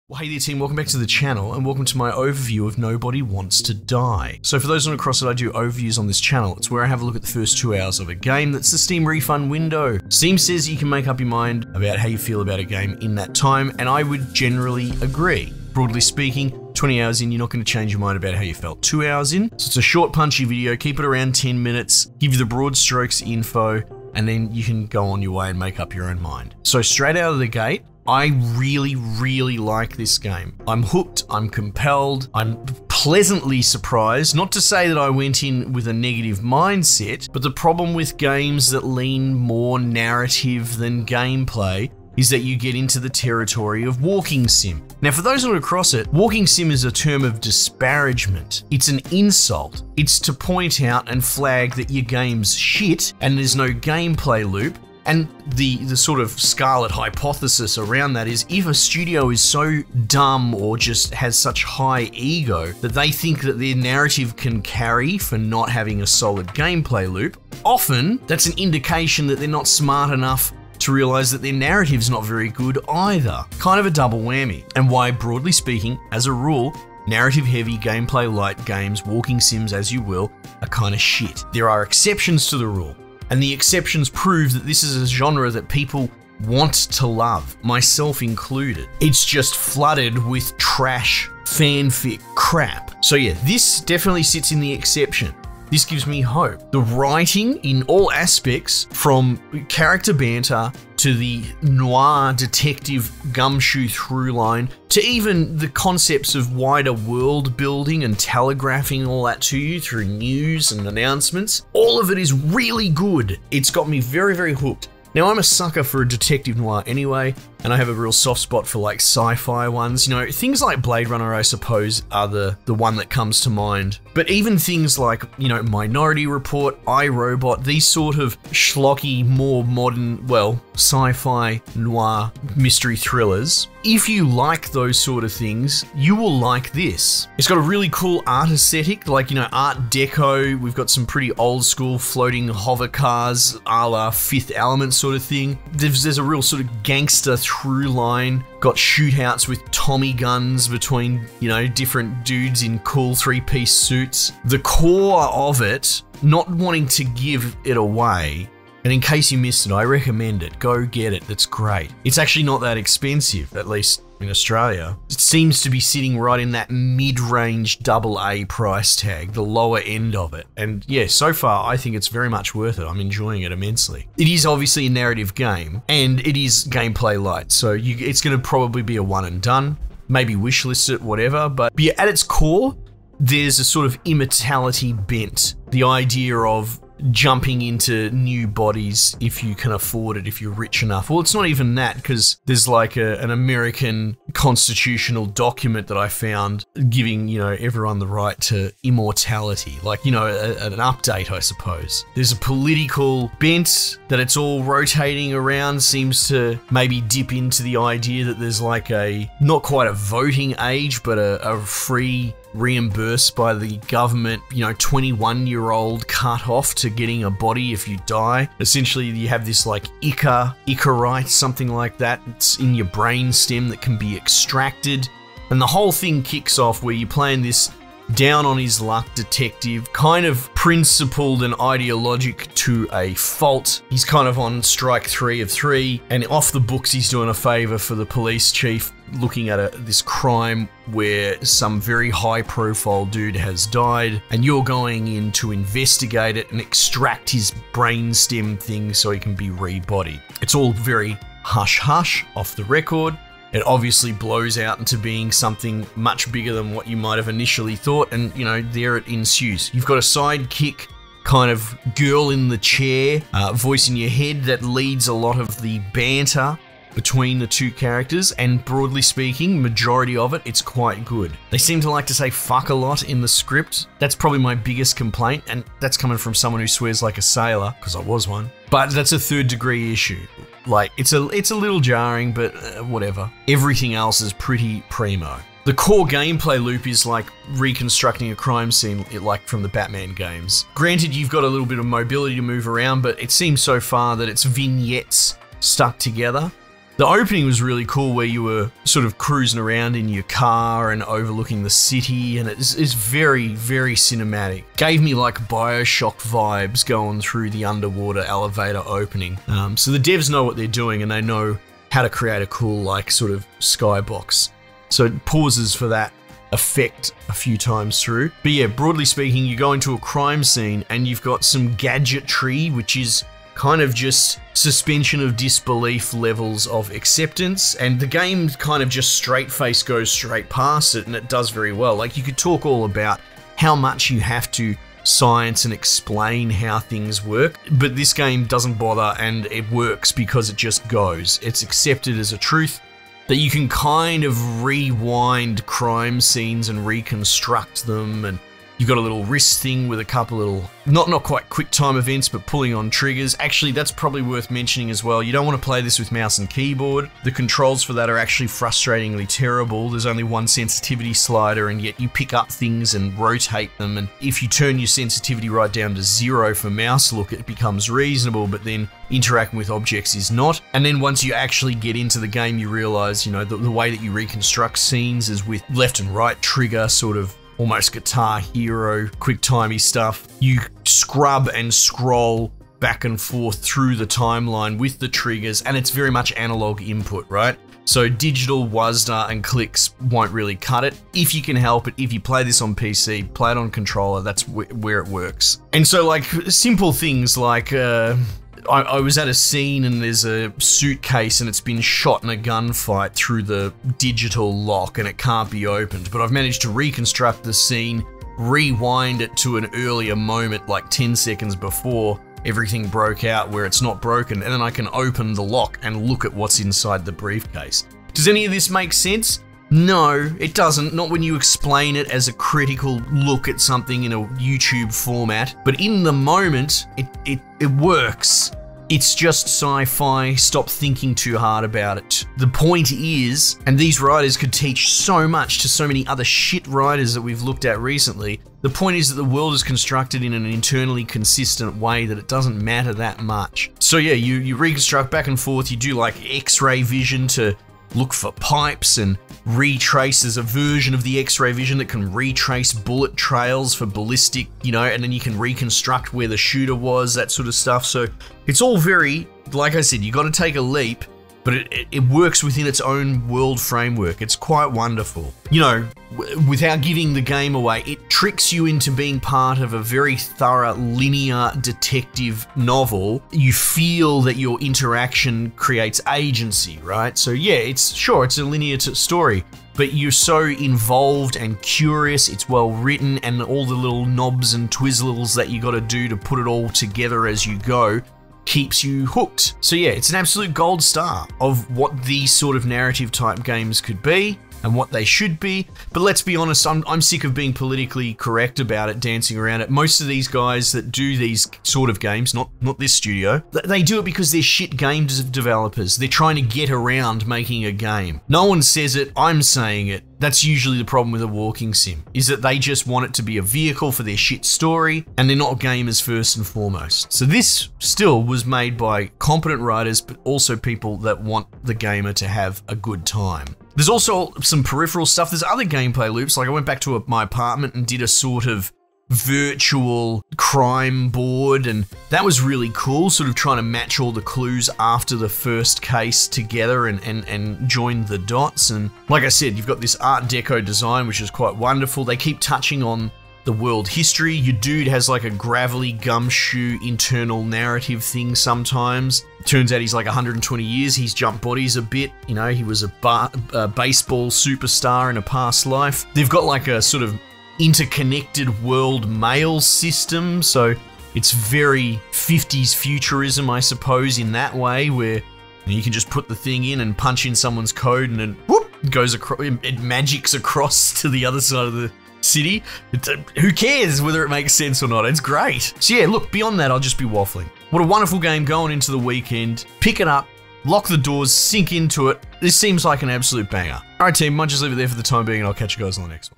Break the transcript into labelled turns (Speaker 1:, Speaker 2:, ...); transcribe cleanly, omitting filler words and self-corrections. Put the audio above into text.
Speaker 1: Well, hey there team, welcome back to the channel and welcome to my overview of Nobody Wants to Die. So for those not across it, I do overviews on this channel. It's where I have a look at the first 2 hours of a game. That's the Steam refund window. Steam says you can make up your mind about how you feel about a game in that time, and I would generally agree. Broadly speaking, 20 hours in, you're not going to change your mind about how you felt 2 hours in. So it's a short, punchy video, keep it around 10 minutes, give you the broad strokes info, and then you can go on your way and make up your own mind. So straight out of the gate, I really like this game. I'm hooked, I'm compelled, I'm pleasantly surprised. Not to say that I went in with a negative mindset, but the problem with games that lean more narrative than gameplay is that you get into the territory of walking sim. Now for those not across it, walking sim is a term of disparagement. It's an insult. It's to point out and flag that your game's shit and there's no gameplay loop. And the sort of scarlet hypothesis around that is if a studio is so dumb or just has such high ego that they think that their narrative can carry for not having a solid gameplay loop, often that's an indication that they're not smart enough to realize that their narrative's not very good either. Kind of a double whammy. And why, broadly speaking, as a rule, narrative-heavy, gameplay-light games, walking sims as you will, are kind of shit. There are exceptions to the rule. And the exceptions prove that this is a genre that people want to love, myself included. It's just flooded with trash, fanfic crap. So yeah, this definitely sits in the exception. This gives me hope. The writing in all aspects, from character banter to the noir detective gumshoe through line, to even the concepts of wider world building and telegraphing all that to you through news and announcements, all of it is really good. It's got me very hooked. Now I'm a sucker for a detective noir anyway, and I have a real soft spot for like sci-fi ones. You know, things like Blade Runner, I suppose, are the one that comes to mind. But even things like, you know, Minority Report, iRobot, these sort of schlocky, more modern, well, sci-fi noir mystery thrillers. If you like those sort of things, you will like this. It's got a really cool art aesthetic, like, you know, Art Deco. We've got some pretty old school floating hover cars, a la Fifth Element sort of thing. There's a real sort of gangster through line. Got shootouts with Tommy guns between, you know, different dudes in cool three-piece suits. The core of it, not wanting to give it away, and in case you missed it, I recommend it. Go get it. That's great. It's actually not that expensive, at least in Australia. It seems to be sitting right in that mid-range AA price tag, the lower end of it. And yeah, so far, I think it's very much worth it. I'm enjoying it immensely. It is obviously a narrative game, and it is gameplay light, so it's going to probably be a one and done. Maybe wishlist it, whatever, but yeah, at its core, there's a sort of immortality bent. The idea of jumping into new bodies if you can afford it, if you're rich enough. Well, it's not even that, because there's like an American constitutional document that I found giving, you know, everyone the right to immortality. Like, you know, an update, I suppose. There's a political bent that it's all rotating around, seems to maybe dip into the idea that there's like not quite a voting age, but a free, reimbursed by the government, you know, 21-year-old cut off to getting a body if you die. Essentially, you have this like Icarite, something like that. It's in your brain stem that can be extracted. And the whole thing kicks off where you're playing this down on his luck detective, kind of principled and ideologic to a fault. He's kind of on strike 3 of 3, and off the books he's doing a favor for the police chief, looking at this crime where some very high profile dude has died, and you're going in to investigate it and extract his brainstem thing so he can be rebodied. It's all very hush-hush off the record. It obviously blows out into being something much bigger than what you might have initially thought, and, you know, there it ensues. You've got a sidekick kind of girl in the chair, voice in your head that leads a lot of the banter between the two characters, and broadly speaking, majority of it, it's quite good. They seem to like to say fuck a lot in the script. That's probably my biggest complaint, and that's coming from someone who swears like a sailor, because I was one. But that's a third-degree issue. Like, it's a little jarring, but whatever. Everything else is pretty primo. The core gameplay loop is like reconstructing a crime scene like from the Batman games. Granted, you've got a little bit of mobility to move around, but it seems so far that it's vignettes stuck together. The opening was really cool, where you were sort of cruising around in your car and overlooking the city, and it's very, very cinematic. Gave me like BioShock vibes going through the underwater elevator opening. So the devs know what they're doing, and they know how to create a cool like sort of skybox. So it pauses for that effect a few times through. But yeah, broadly speaking, you go into a crime scene and you've got some gadgetry, which is kind of just suspension of disbelief levels of acceptance, and the game kind of just straight-faced goes straight past it, and it does very well. Like, you could talk all about how much you have to science and explain how things work, but this game doesn't bother, and it works because it just goes. It's accepted as a truth that you can kind of rewind crime scenes and reconstruct them, and you've got a little wrist thing with a couple little, not quite quick time events, but pulling on triggers. Actually, that's probably worth mentioning as well. You don't want to play this with mouse and keyboard. The controls for that are actually frustratingly terrible. There's only one sensitivity slider, and yet you pick up things and rotate them. And if you turn your sensitivity right down to 0 for mouse look, it becomes reasonable, but then interacting with objects is not. And then once you actually get into the game, you realize, you know, the way that you reconstruct scenes is with left and right trigger, sort of almost Guitar Hero, quick-timey stuff. You scrub and scroll back and forth through the timeline with the triggers, and it's very much analog input, right? So digital WASD and clicks won't really cut it. If you can help it, if you play this on PC, play it on controller, that's where it works. And so like simple things like, I was at a scene and there's a suitcase and it's been shot in a gunfight through the digital lock and it can't be opened, but I've managed to reconstruct the scene, rewind it to an earlier moment like 10 seconds before everything broke out where it's not broken, and then I can open the lock and look at what's inside the briefcase. Does any of this make sense? No, it doesn't. Not when you explain it as a critical look at something in a YouTube format, but in the moment, it works. It's just sci-fi. Stop thinking too hard about it. The point is, and these writers could teach so much to so many other shit writers that we've looked at recently, the point is that the world is constructed in an internally consistent way that it doesn't matter that much. So yeah, you reconstruct back and forth, you do like X-ray vision to look for pipes and retrace. There's a version of the X-ray vision that can retrace bullet trails for ballistic, you know, and then you can reconstruct where the shooter was, that sort of stuff. So it's all very, like I said, you got to take a leap, but it works within its own world framework. It's quite wonderful. You know, without giving the game away, it tricks you into being part of a very thorough, linear detective novel. You feel that your interaction creates agency, right? So yeah, it's a linear story, but you're so involved and curious, it's well written, and all the little knobs and twizzles that you got to do to put it all together as you go keeps you hooked. So yeah, it's an absolute gold star of what these sort of narrative type games could be and what they should be. But let's be honest, I'm sick of being politically correct about it, dancing around it. Most of these guys that do these sort of games, not this studio, they do it because they're shit game developers. They're trying to get around making a game. No one says it, I'm saying it. That's usually the problem with a walking sim, is that they just want it to be a vehicle for their shit story, and they're not gamers first and foremost. So this still was made by competent writers, but also people that want the gamer to have a good time. There's also some peripheral stuff. There's other gameplay loops. Like I went back to my apartment and did a sort of virtual crime board, and that was really cool, sort of trying to match all the clues after the first case together and join the dots. And like I said, you've got this Art Deco design, which is quite wonderful. They keep touching on the world history. Your dude has like a gravelly gumshoe internal narrative thing sometimes. Turns out he's like 120 years, he's jumped bodies a bit, you know, he was a baseball superstar in a past life. They've got like a sort of interconnected world mail system, so it's very 50s futurism, I suppose, in that way, where you can just put the thing in and punch in someone's code and then whoop, it goes across, it magics across to the other side of the city. Who cares whether it makes sense or not? It's great. So yeah, look, beyond that, I'll just be waffling. What a wonderful game going into the weekend. Pick it up, lock the doors, sink into it. This seems like an absolute banger. Alright team, might just leave it there for the time being, and I'll catch you guys on the next one.